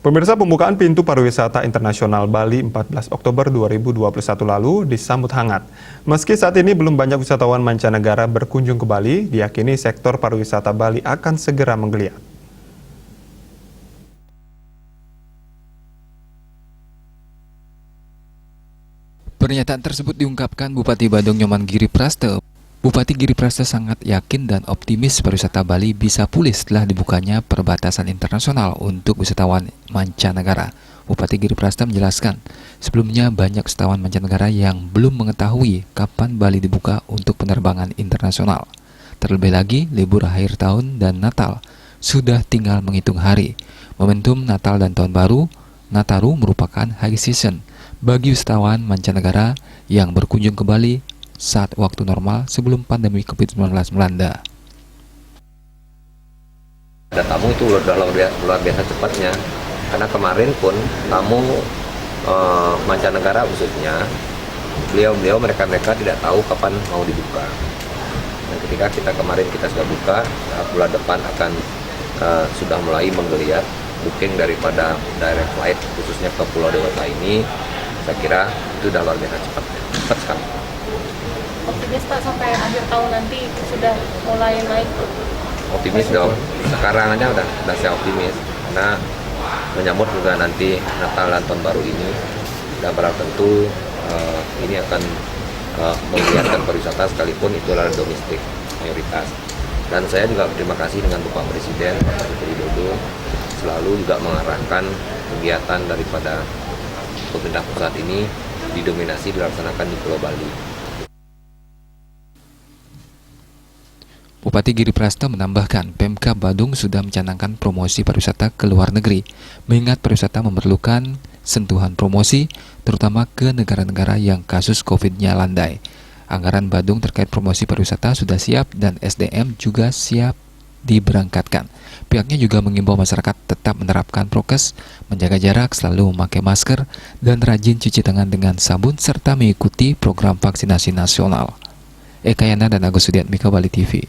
Pemirsa, pembukaan pintu pariwisata internasional Bali 14 Oktober 2021 lalu disambut hangat. Meski saat ini belum banyak wisatawan mancanegara berkunjung ke Bali, diyakini sektor pariwisata Bali akan segera menggeliat. Pernyataan tersebut diungkapkan Bupati Badung Nyoman Giriprasta. Bupati Giriprasta sangat yakin dan optimis pariwisata Bali bisa pulih setelah dibukanya perbatasan internasional untuk wisatawan mancanegara. Bupati Giriprasta menjelaskan, sebelumnya banyak wisatawan mancanegara yang belum mengetahui kapan Bali dibuka untuk penerbangan internasional. Terlebih lagi, libur akhir tahun dan Natal sudah tinggal menghitung hari. Momentum Natal dan Tahun Baru, Nataru merupakan high season bagi wisatawan mancanegara yang berkunjung ke Bali saat waktu normal sebelum pandemi COVID-19 melanda. Ada tamu itu udah luar biasa cepatnya, karena kemarin pun tamu mancanegara khususnya, mereka tidak tahu kapan mau dibuka. Dan ketika kita sudah buka, bulan depan akan sudah mulai menggeliat booking daripada direct flight khususnya ke Pulau Dewata ini. Saya kira itu udah luar biasa cepat sekali. Optimis Pak sampai akhir tahun nanti sudah mulai naik? Optimis dong, sekarang aja udah saya optimis karena menyambut juga nanti Natal dan Tahun Baru ini, dan barang tentu ini akan menggiatkan pariwisata sekalipun itu adalah domestik mayoritas. Dan saya juga berterima kasih dengan Bapak Presiden, Bapak Joko Widodo, selalu juga mengarahkan kegiatan daripada pemerintah pusat ini didominasi dilaksanakan di Pulau Bali. Bupati Giriprasta menambahkan, Pemkab Badung sudah mencanangkan promosi pariwisata ke luar negeri, mengingat pariwisata memerlukan sentuhan promosi, terutama ke negara-negara yang kasus COVID-nya landai. Anggaran Badung terkait promosi pariwisata sudah siap dan SDM juga siap diberangkatkan. Pihaknya juga mengimbau masyarakat tetap menerapkan prokes, menjaga jarak, selalu memakai masker, dan rajin cuci tangan dengan sabun, serta mengikuti program vaksinasi nasional. Eka Yana dan Agus Sudiatmika, Bali TV.